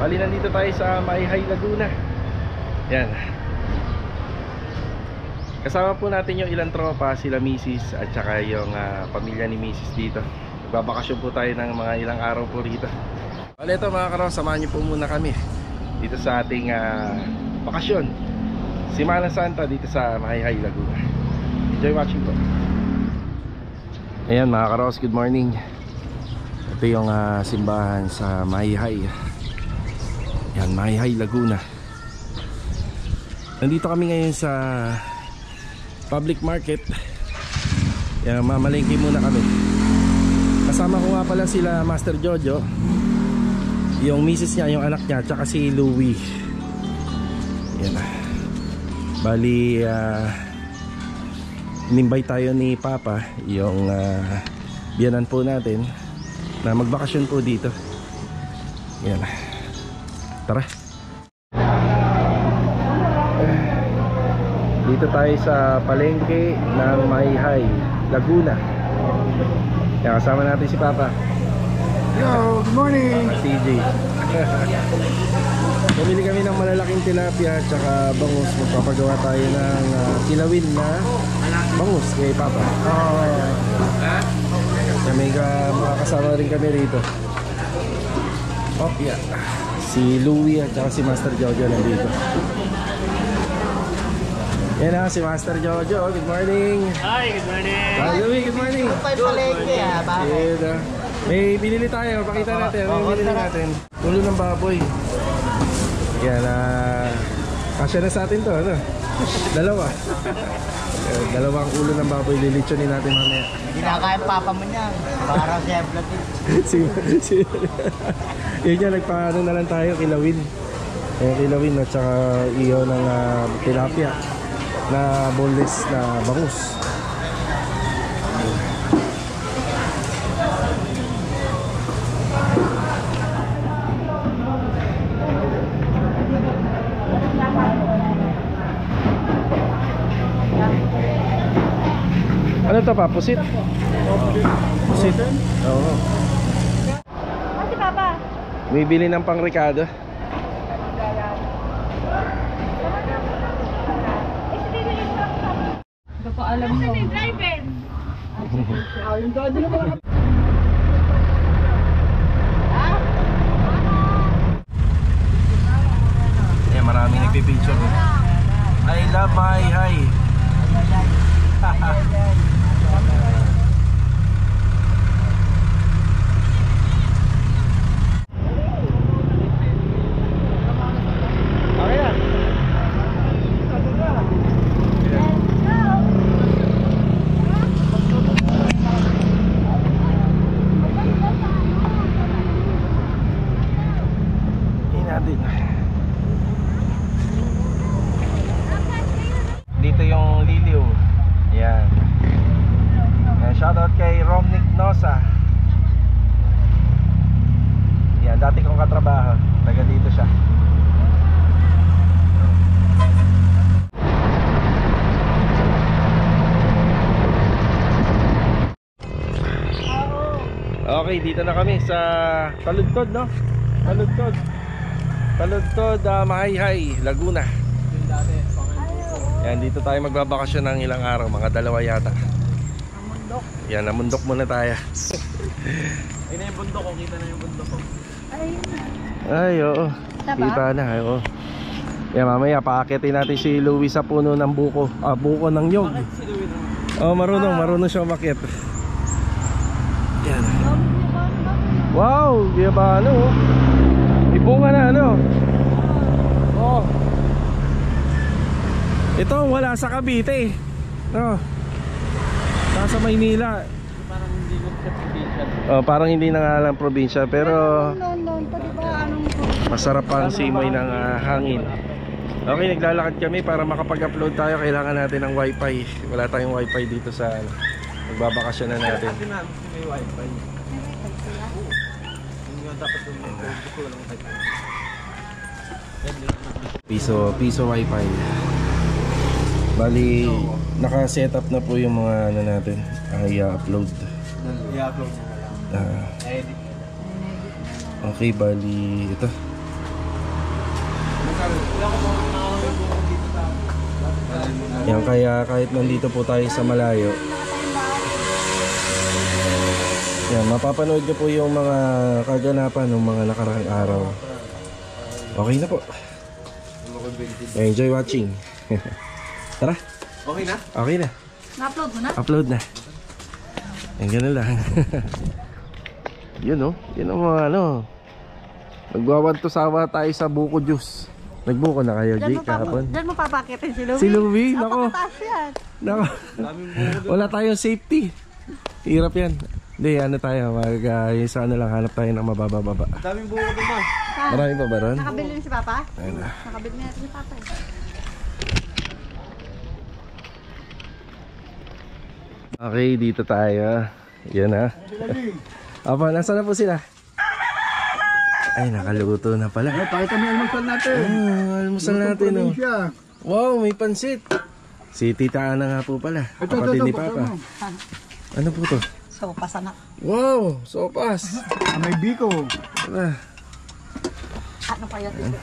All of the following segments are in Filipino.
Bali, nandito tayo sa Mayhay, Laguna. Yan. Kasama po natin yung ilang tropa, sila Mrs. at saka yung pamilya ni Mrs. dito. Magbabakasyon po tayo ng mga ilang araw po rito. Bali, ito mga karo, samahan niyo po muna kami dito sa ating bakasyon, Semana Santa dito sa Mayhay, Laguna. Enjoy watching po. Ayan mga karos, good morning. Ito yung simbahan sa Mayhay. Yan, Mayhay, Laguna. Nandito kami ngayon sa public market. Yan, mamalengke muna kami. Kasama ko nga pala sila Master Jojo, yung misis niya, yung anak niya, tsaka si Louie. Yan. Bali, in-invite tayo ni Papa, yung biyanan po natin, na magbakasyon po dito. Yan. Tara. Dito tayo sa palengke ng Mayhay, Laguna. Yan, kasama natin si Papa. Hello, good morning. CJ. Bumili kami ng malalaking tilapia at saka bangus. Magpapagawa tayo ng kilawin na bangus kay Papa. May mga kasama rin kami rito. Oh, yeah. Si Louie at saka si Master Jojo nandito. Yan na, si Master Jojo. Good morning. Hi, good morning. Hi, Louie, good morning. May binili tayo, pakita natin. May binili natin. Ulo ng baboy. Yan, kasya na sa atin to, ano? Dalawa. Dalawang ulo ng baboy, lilitsunin natin mamaya. Hindi na kaya papa mo niyan. Parang siyempre. Yun yan, nagpaano na lang tayo, kilawin. Kilawin at saka iyo ng tilapia na boneless na bangus. Ano to pa? Pusit? Pusit? Oo. Kasi Papa. Bibili ng pang-Ricardo. Ito pa alam mo. Kasi driver. Yung dado na mga Ayan, maraming nagpipicture. I love Mayhay. Okay na. Natin. Dito yung liliw. Yan. Shoutout kay Romnick Nosa. Yan, dati kong katrabaho. Taga dito siya. Okay, dito na kami sa Taludtod, no? Taludtod, Mayhay, Laguna. Yan, dito tayo magbabakasyon ng ilang araw, mga dalawa yata. Yan, namundok muna tayo. Ayun na yung bundok ko, kita na yung bundok ko. Ay, oo. Kita na, oo. Yan, mamaya paakitin natin si Louie sa puno ng buko. Buko ng nyog. Oh, marunong siya umakyat. Yan. Wow, di ba ano? May bunga na, ano? Oh. Ito wala sa Cavite. No. Nasa Maynila. Parang hindi ko sa probinsya. Oh, parang hindi na nga lang probinsya, pero masarap ang simoy ng hangin. Okay, naglalakad kami para makapag-upload tayo. Kailangan natin ng wifi. Wala tayong wifi dito sa magbabakasyon na natin. Kasi na, may wifi. Hindi nga dapat yung gusto lang wifi. Piso wifi. Bali, naka-setup na po yung mga ano natin. I-upload. I-upload na lang. Okay, bali ito. Yan, kaya kahit nandito po tayo sa malayo, yan, mapapanood nyo po yung mga kaganapan ng mga nakaraang araw. Okay na po. Enjoy watching. Tara. Okay na? Okay na. Na-upload mo na? Upload na. Yan, ganun lang. Yun, oh. Yun ang mga ano. Nagwawanto-sawa tayo sa buko juice. Nagbuko na kayo, Jake, kahapon. Diyan mo papakitin si Louie. Si Louie, nako. Napakataas yan. Nako. Wala tayong safety. Hirap yan. Hindi, ano tayo, yung sa ano lang, hanap tayo ng mababa-baba. Daming buko doon ba? Marami pa ba ron? Nakabili na si Papa? Ayun na. Nakabili na si Papa eh. Okay, dito tayo. Yan ha. Apa, nasaan na po sila? Ay, nakaluto na pala. Pakita mo yung almusal natin. Almusal natin, oh. Wow, may pansit. Si Tita Ana nga po pala. Kapatid ni Papa. Ano po to? Sopas anak. Wow, sopas. May biko. Tara. Ano kaya dito?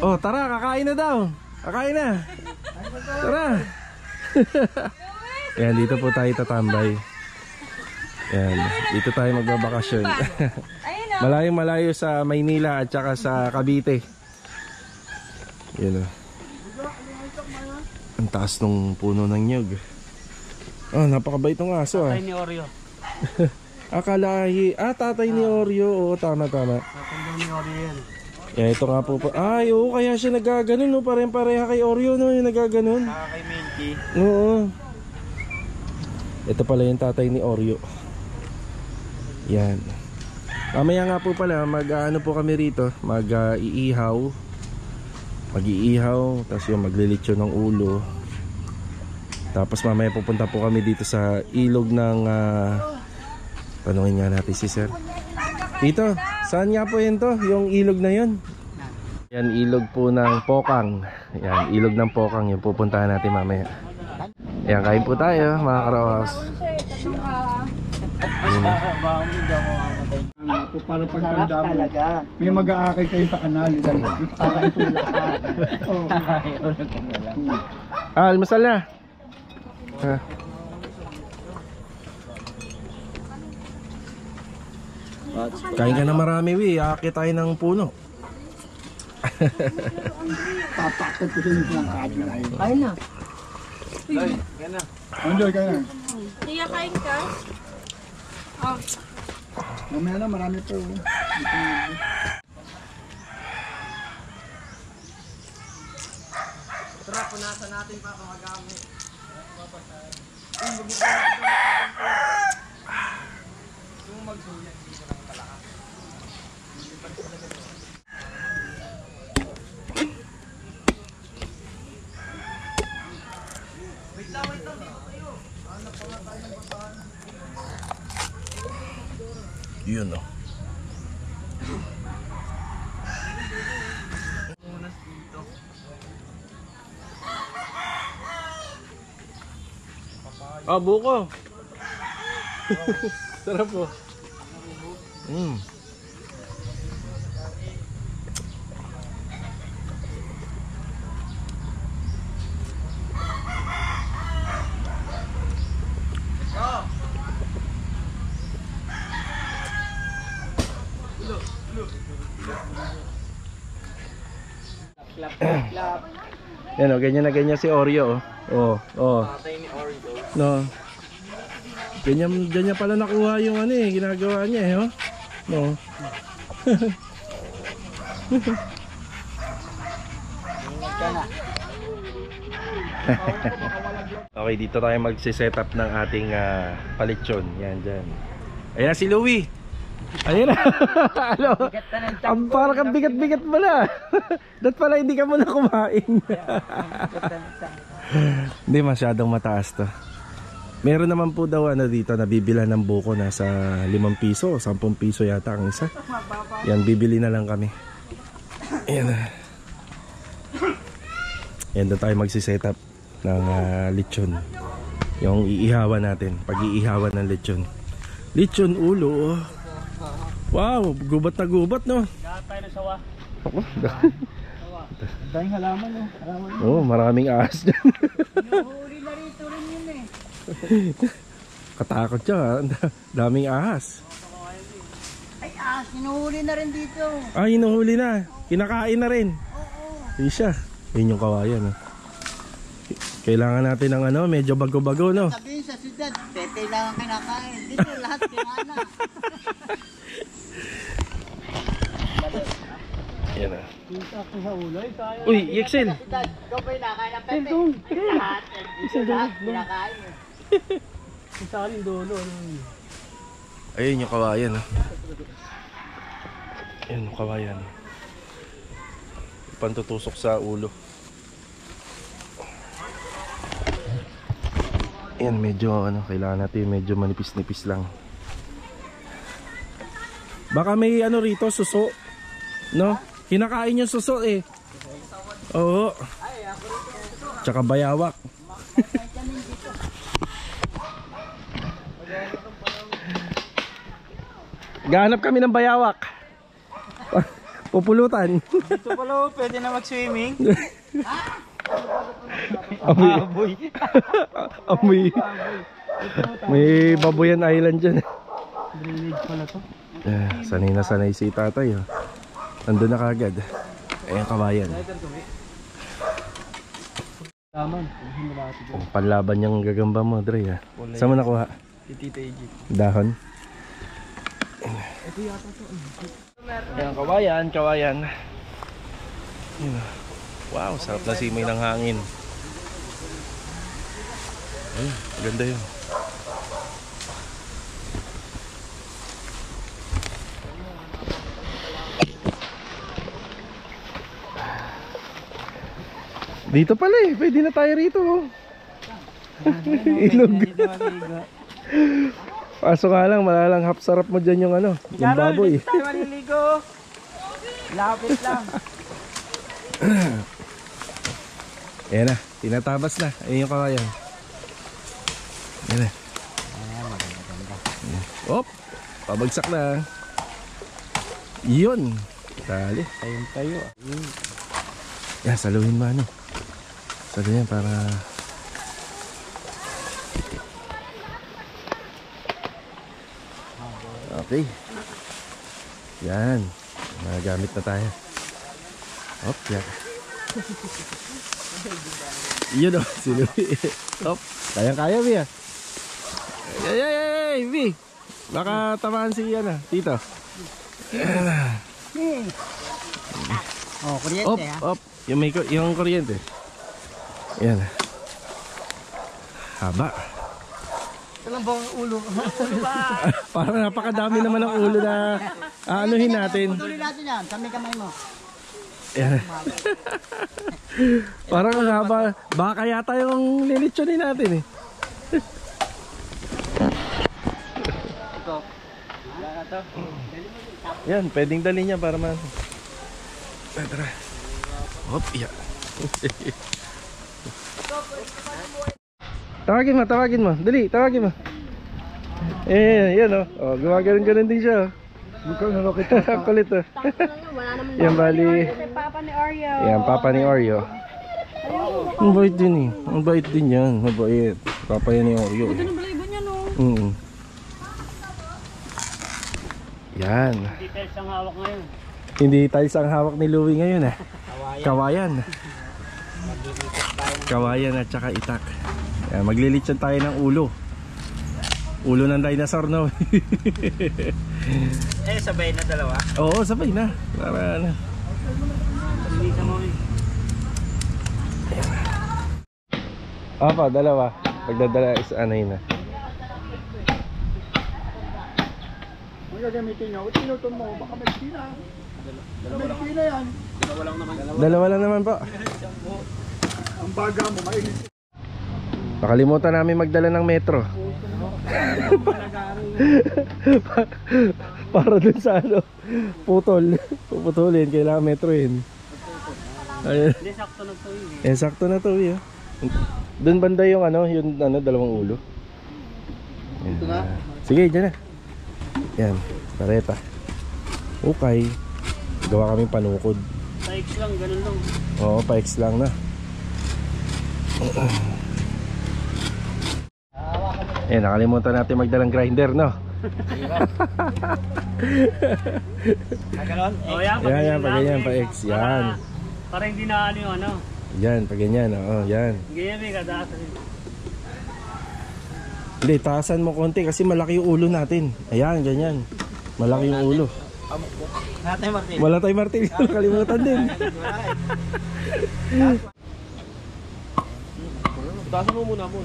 Oh, tara, kakain na daw. Kakain na. Tara. Yan, dito po tayo tatambay. Yan, dito tayo magbabakasyon. Malayo-malayo sa Maynila at saka sa Cavite. Yan, oh. Ang taas nung puno ng nyug. Ah, napakabait ng aso, ah. Tatay ni Oreo. Akalahi, tatay ni Oreo. Oo, tama. Tatay ni Oreo yan. Yeah, ito nga po. Ay, oo, kaya siya nagaganon, no? Pareng-pareha kay Oreo, no? Yung nagaganon. Saka kay Minky. Oo. Ito pala yung tatay ni Oreo. Yan. Mamaya nga po pala, mag-ano po kami rito. Mag-iihaw. Mag-iihaw, tapos yung maglilitsyo ng ulo. Tapos mamaya pupunta po kami dito sa ilog ng tanungin nga natin si Sir. Dito, saan nga po yun to? Yung ilog na yun? Yan, ilog po ng Pokang. Yan, ilog ng Pokang. Yung pupuntahan natin mamaya. Yan, kain po tayo mga karawas. Para pagtanda mo, may mag-aakay kayo sa kanal. Para itulakan. Almasal na. Kain ka na marami, wi. Aakit tayo ng puno. Papakot ko sa inyo ng kanin na yun. Ayun na. Kaya na. Enjoy ka na. Tiya kain ka? Mamaya na, marami po. Tara, punasan natin pa kamagamit. Yun, oh. Ah, buko. Sarap po. Yan, oh, ganyan na ganyan si Oreo, oh. Tatay ni Oreo. No. Ganyan pala nakuha yung ano eh, ginagawa niya eh, oh. No. Okay, dito tayo magsi-set up ng ating palitsyon. Yan, dyan. Ayan na si Louie. Ayan na. Ano? Ang parang kang bigat-bigat pala. Dat pala hindi ka muna kumain. Hindi masyadong mataas to. Meron naman po daw ano dito nabibila ng buko nasa 5 piso o 10 piso yata ang isa. Yan, bibili na lang kami. Ayan na. Yan, doon tayo magsiset up ng lechon. Yung iihawan natin. Pag-iihawan ng lechon. Lechon ulo, oh. Wow, gubat na gubat, no? Lahat tayo na sawa. Dahil halaman, no? Halaman. Oh, maraming ahas dyan. Huli na rito rin yun eh. Katakot siya. Daming ahas. Ay, sinuhuli na rin dito. Ah, hinuhuli na. Kinakain na rin. Oo. Yun siya. Yun yung kawayan. Kailangan natin ng ano, medyo bago-bago, no? Sabihin sa siyudad, pepe lang ang kinakain. Dito lahat kinana. Yan na. Uy, Yexel. Ikaw ba yung nakain ng pepe? Lahat. Dito lahat kinakain. Ayun yung kawayan. Ayun yung kawayan. Pantutusok sa ulo. Ayan, medyo ano, kailangan natin medyo manipis-nipis lang. Baka may ano rito, suso. No? Kinakain yung suso eh. Oo. Tsaka bayawak. Gahanap kami ng bayawak. Pupulutan. Dito pala, pwede na mag-swimming. Amoy. Amoy. May Babuyan Island dyan. Drainage pala to. Sanay na sanay si tatay. Oh. Nandun na kagad. Ayan, kawayan. Taman. Panlaban yung gagamba mo, Dre. Ha? Saan mo nakuha? Tita AG. Dahon. Ayan, kawayan, kawayan. Ayan. Wow, sarap na simoy ng hangin. Ay, ganda yun. Dito pala eh, pwede na tayo rito. Oh. Ilog. Paso nga lang, malalanghap sarap mo dyan yung ano, yung baboy. Tayo maliligo. Lapit lang. Ayan na, tinatabas na. Ayan yung kawayan. Ayan na. Op, pabagsak na. Yun. Dali. Tayong tayo. Yan, saluhin mo ano. Saluhin yan para... Okay. Yan. Nagamit na tayo. Op, yan. Yun o, si Louie. Op, kaya-kaya, Bia. Ay, Vi. Baka tamaan si Yana, Tito. Oh, kuryente Op, op. Yung kuryente. Yan. Haba. Ito lang ba ang ulo? Parang napakadami naman ng ulo na aanuhin natin. Putulin natin yan. Sa may kamay mo. Yan. Parang ang haba. Baka yata yung lilitsunin natin eh. Yan, pwedeng dali niya para man. Tara. Hop, iya. Tawagin mo. Dali, tawagin mo. Yan o. Oh, gumagano'n din siya. Ang kulit o. Yan bali. Papa ni Oreo. Yan, papa ni Oreo. Ang bait din eh. Ang bait din yan. Mabait. Papa yan ni Oreo. Ito na balayibo niya no. Yan. Hindi tayo siyang hawak ngayon. Hindi tayo ang hawak ni Louie ngayon eh. Kawayan. Kawayan at saka itak. Yan, maglilitsyon tayo ng ulo. Ulo ng dinosaur, no? Sabay na dalawa. Oo, sabay na. Para ano. Hindi mo eh. Apa, dalawa. Pagdadala is anay na. Ang gagamitin nyo, tinutun mo, baka may sila. May sila yan. Dalawa lang naman po. Ang baga mo, mainit. Nakalimutan namin magdala ng metro. Para dun sa ano, putol. Puputulin, kailangan metroin. Ayun. Hindi, sakto na to yun. Sakto na to eh. Dun banda yung ano, dalawang ulo. Ito na? Sige, dyan na. Yan, kareta. Okay. Gawa kaming panukod. Pa-X lang, ganun lang. Oo, pa-X lang na. Eh, nakalimutan natin magdalang grinder, no? Ganon? Oh, yan, Yan, pag ganyan, pa-X. Yan. Para hindi na ano yung ano. Yan, pag ganyan, oo, yan. Ganyan may kadaasan. Hindi, taasan mo konti kasi malaki yung ulo natin. Ayan, ganyan. Malaki yung ulo. Natay Martin. Wala tayong martil, nakalimutan din. Taasan mo muna mo.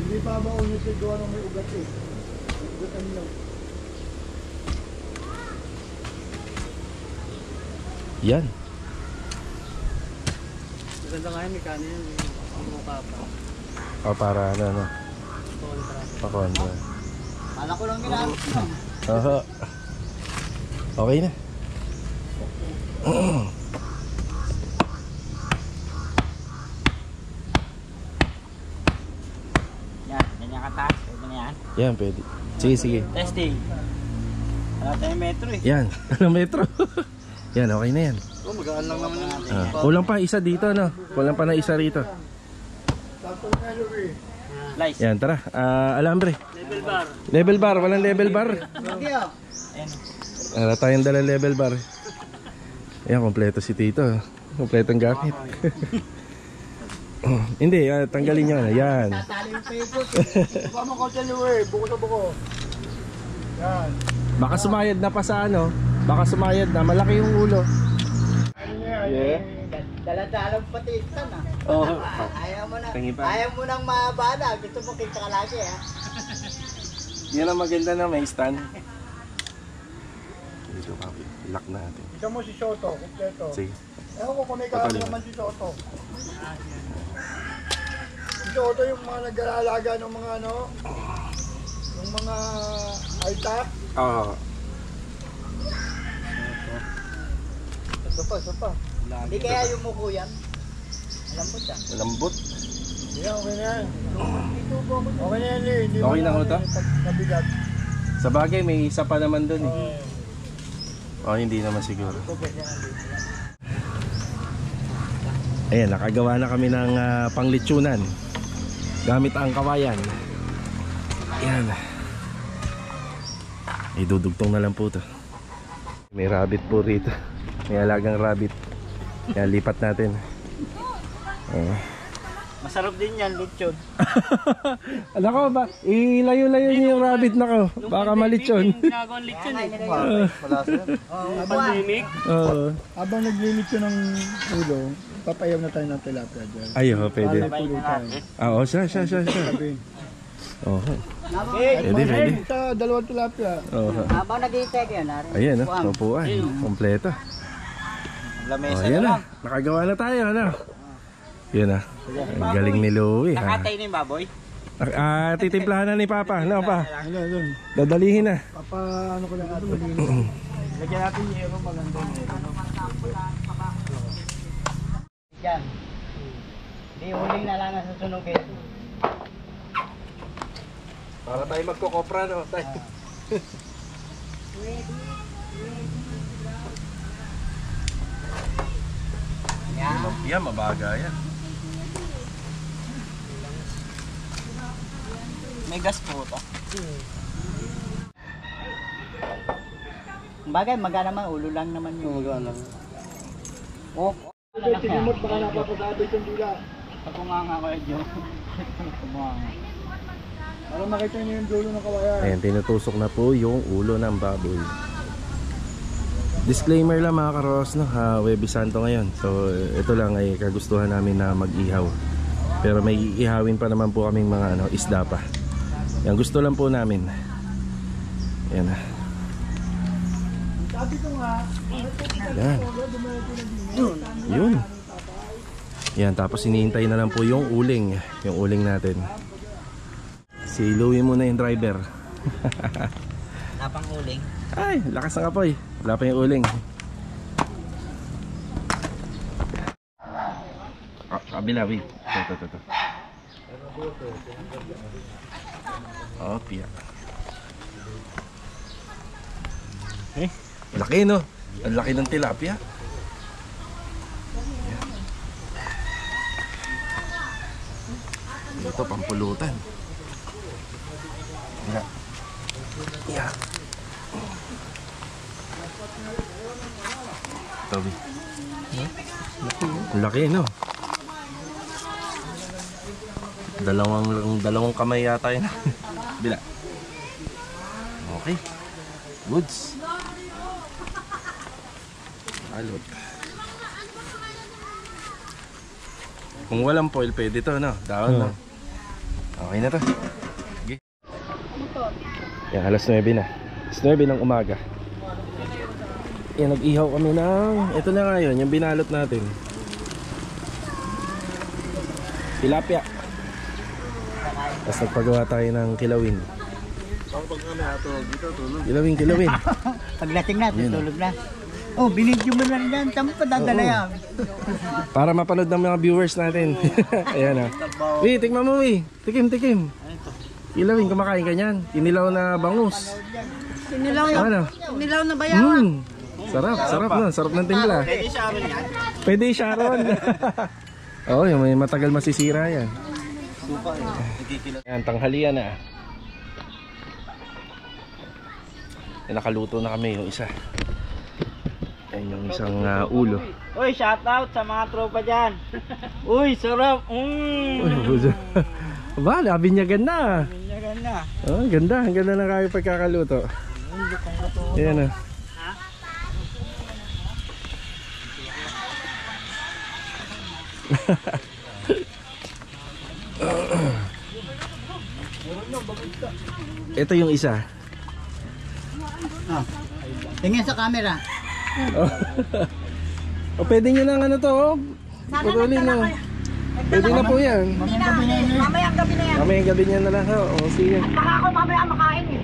Hindi pa ba ulit yung gawa ng may ugat eh. Ugatan lang. Yan. Maganda nga yun, may kanin yun. Ang mukha pa. O, para ano. Kontra. Pa-contra. Kala ko lang ginamit mo. Oo. Okay na. Yan, ganyan kataas. Pwede na yan. Yan, pwede. Sige, sige. Testing. Wala tayong metro eh. Yan, ano metro? Yan, okay na yan. Oh, magaan lang naman yun. Kulang pa isa dito, no? Kulang pa na isa rito. Slice. Yan, tara. Alambre. Level bar. Level bar, walang level bar. Sige oh. Wala tayong dala level bar. Yan, kompleto si Tito. Kompletong gamit. Hindi, tanggalin nyo na. Yan. Tatali yung Facebook. Baka mo ko sa luwi, buko na buko. Yan. Baka sumayad na pa sa ano. Baka sumayad na. Malaki yung ulo. Yeah. Dala-dalang patistan ah. Oo. Ayaw mo nang mabana. Gusto mo kita ka lagi ah. Yan ang maganda na may stand. Dito, papi. Lock natin. Ikaw mo si Soto, kompleto. Sige. Ewan ko kung may kaano naman si Soto. Si Soto yung mga nag-aalaga ng mga ano, yung mga altak. Oo. Isa pa. Hindi kaya yung muko yan. Lambot ah. Malambot. Yan, okay na yan. Okay na yan, Lee. Hindi Okay mo na ho to? Mabigat. Sa bagay, may isa pa naman dun eh. Oh, hindi naman siguro. Ayan, nakagawa na kami ng panglitsunan gamit ang kawayan. Ayan. Idudugtong na lang po to. May rabbit po rito. May alagang rabbit. Kaya lipat natin. Masarap din yan, lechon. Alam ko ba, ilayo-layo niyo yung rabbit na ko. Baka malitsyon. Ginagawang lechon eh. Pandemic. Oo. Habang nag-limit yun ng ulo, papayaw na tayo ng tilapia dyan. Ay, oh, pwede. Tuloy tayo. Oo, siya. Sabi. Oo. Pwede, Pwede. Sa dalawang tilapia. Oo. Habang nag-iintay kayo, narin. Ayan, upuan. Kompleto. Lamesa Ayan na. Nakagawa na tayo, ano? Yan na. Ang galing ni Louie. Nakatay na yung baboy. Titimplahan na ni Papa. Ano pa? Ano. Dadalihin na. Papa, ano ko lang ito. Lagyan natin yung yero maganda. Yan. Di huling na lang sa sunugin. Para tayo magkokopra, no? Yan. Yan, mabaga yan. May gas po ito. Bagay, magana naman, ulo lang naman yung magana. Oh, Sinimot baka napapasabit yung dila. ako nga ko yun. Para makita niyo yung dulo ng kawayan. Ayan, tinutusok na po yung ulo ng baboy. Disclaimer lang mga karos, no? Webis Santo ngayon. So ito lang ay kagustuhan namin na mag-ihaw. Pero may iihawin pa naman po kaming mga isda pa. Yan, gusto lang po namin. Yan. Sabi ko nga, Yan. Yun. Yan, tapos hinihintay na lang po yung uling. Yung uling natin. Si Louie muna yung driver. Napang uling. Ay, lakas ng apoy. Wala pa yung uling. Kabila, wait. Ito. Oh, piyak. Laki no? Ang laki ng tilapia. Ito pampulutan. Yeah. Tabi. Laki no? Dalawang kamay yata yun. Bila. Okay. Goods. Alot. Kung walang foil, pwede to, no? Dahon, no? Okay na to. Okay. Yan, alas 9 na. Alas 9 ng umaga. Yan, nag-ihaw kami ng... Ito na nga yun, yung binalot natin. Tilapia. Tapos nagpagawa tayo ng kilawin. Kilawin. Pagdating natin, tulog na. Oh, binidyo mo lang yan. Saan pa dadala yan? Para mapanood ng mga viewers natin. Ayan ah. Uy, tikman mo uy. Tikim. Kilawin, kumakain ka niyan. Kinilaw na bangus. Kinilaw na Mm. bayawan. Sarap nun. Sarap ng timpla. Pwede Sharon yan? Pwede Sharon. Oo, yung may matagal masisira yan. Supa eh. Ayan, tanghalian na. Nakaluto na kami yung isa. Ayan yung isang ulo. Uy, shoutout sa mga tropa dyan. Uy, sarap. Ba, labinyagan na. Minyagan na. Oh, ganda. Ang ganda na kayo pagkakaluto. Ayan na. Ito yung isa. Tingin sa camera. O pwede nyo ng ano to, putulin no. Pwede na po yan. Mamayang gabi na yan. Mamayang gabi niya na lang ho. O sige. Baka ako mamaya makain eh.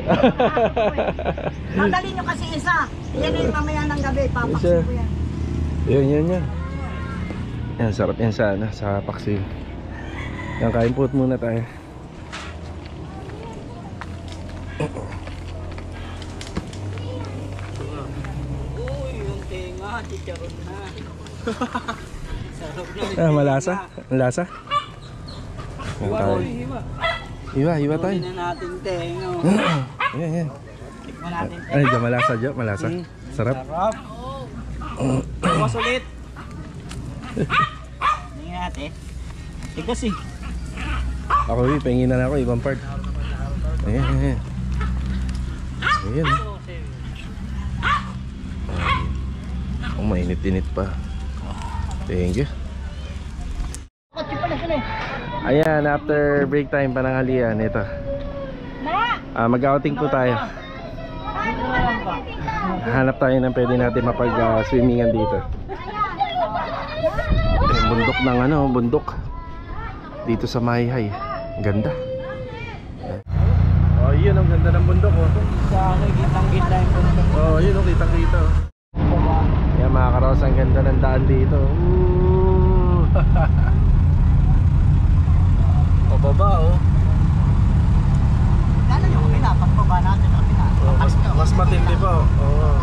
Madali nyo kasi isa. Yan yung mamaya ng gabi. Papaksin ko yan. Yan. Yan, sarap yan sa paksi. Yan, kain po muna tayo. Uy, yung tenga, chicharon na. Sarap na. Ah, malasa? Ang lasa? Yan tayo. Iwa tayo. Kunin na natin tenga. Yan. Tikman natin. Ay, malasa Jo, malasa. Sarap. Sarap. Bukas ulit. Tingnan natin. Tigas eh. Ako pahingin na ako ibang part. Ayan. Oh, mainit-init pa. Thank you. Ayan, after break time pananghalian, ito. Mag-outing po tayo. Hanap tayo ng pwede natin mapag-swimmingan dito. Yung bundok ng bundok dito sa Mayhay. Ganda. Oh, yun ang ganda ng bundok oh. Sa akin, kitang-kita yung bundok. Oh, yun oh, kitang-kita. Yan mga karos, ang ganda ng daan dito. Pababa oh. Lalo yung pinapagbaba natin ang Mas matindi pa oh. Oh.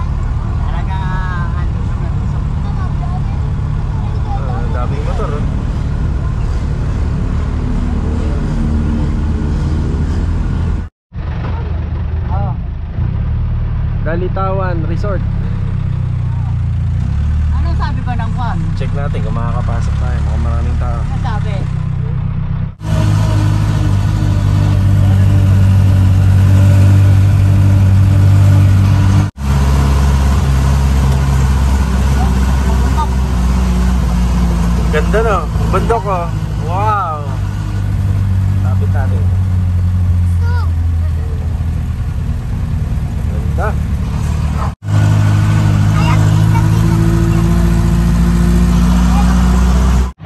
Talaga Daming motor oh. Dalitawan Resort. Anong sabi ba ng kwan? Check natin kung makakapasok tayo. Mukhang maraming tao. Anong sabi? Ganda no? Bundok oh. Wow. Tapit natin. Ganda.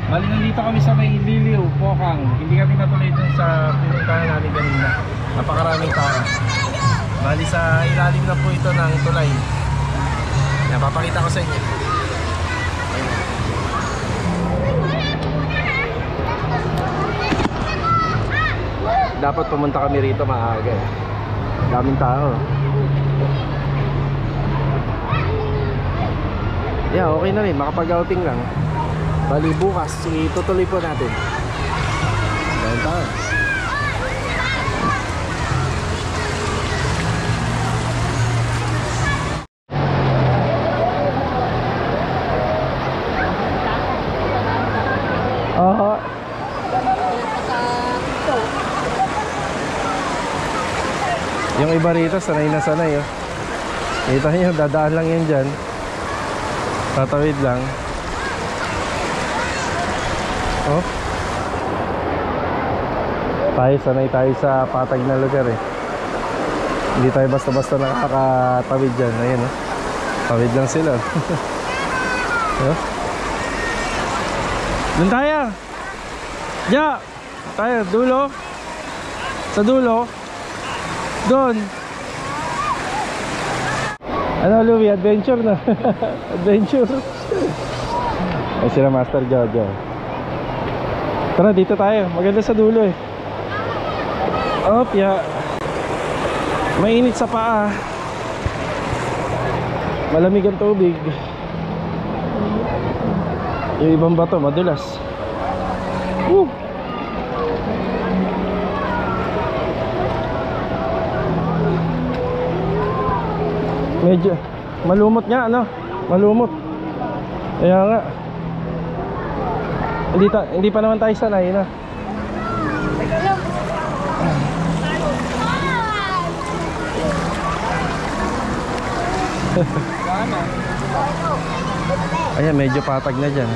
Bali nandito kami sa may Liliw, Pokang. Hindi kami natuloy dun sa pinuntahan namin kanina. Napakaraming tao. Bali sa ilalim na po ito ng tulay. Yan, papakita ko sa inyo. Dapat pumunta kami rito maaga. Daming tao. Yeah, okay na rin, makapag-outing lang. Bali bukas, itutuloy po natin. Dahil tayo. Oho. Yung iba rito sanay na sanay oh. Kita nyo, dadaan lang yan dyan. Tatawid lang. Oh. Tayo sanay tayo sa patag na lugar eh. Hindi tayo basta-basta nakakatawid dyan. Ayan oh. Tawid lang sila. Oh. Doon tayo. Ja. Tayo, dulo. Sa dulo. Doon. Ano Louie, adventure na. Adventure. Ay sila Master Jojo. Tara dito tayo, maganda sa dulo eh. Opya. Mainit sa paa. Malamig ang tubig. Yung ibang bato madulas. Woo! Medyo malumot nga ano, malumot. Kaya nga hindi pa naman tayo sanay na. Ayan, medyo patag na dyan.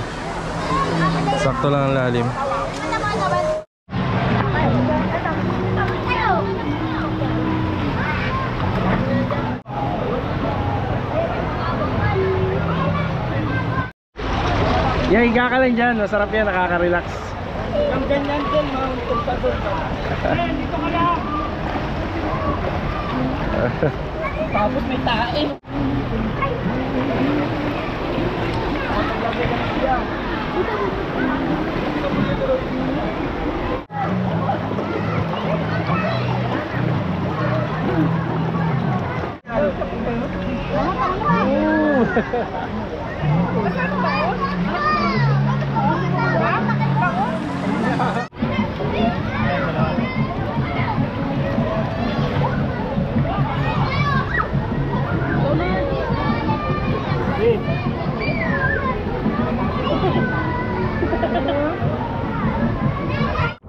Sakto lang ang lalim. Yeah, higa ka lang dyan. Masarap yan, nakaka-relax. Ang ganyan din, mga tumpador ka. Ayan, dito ka lang. Tapos may tae.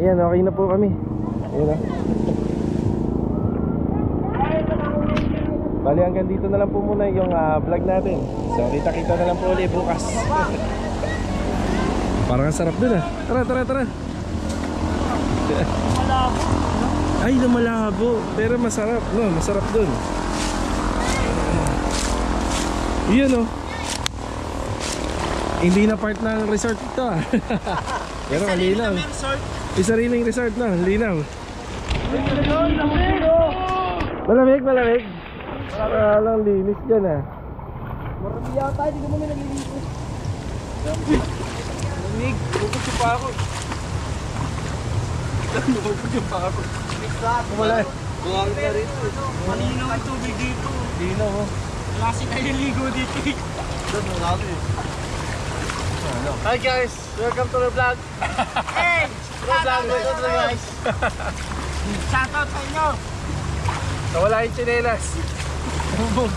Ayan, okay na po kami. Ayan na. Bali hanggang dito na lang po muna yung vlog natin. So kita-kita na lang po ulit bukas. Parang ang sarap dun ah. Tara, tara, tara. Ay, lumalabo. Pero masarap, no? Masarap dun. Yun oh. Hindi na part ng resort ito ah. Pero malinaw. Isa rin yung resort na, linaw. Malamig, malamig. Parang linis dyan ah. Marami yata, hindi ko mo naglilinis. Lamig, bukod yung pa ako. Bukod yung pa ako. Wala. Buwang na rito. Malinaw ang tubig dito. Linaw oh. Klase tayo ligo dito. Doon mo natin eh. Hi guys, welcome to the vlog. Hey! Welcome to the guys. Shoutout sa inyo. Nawala yung tsinelas. Bum!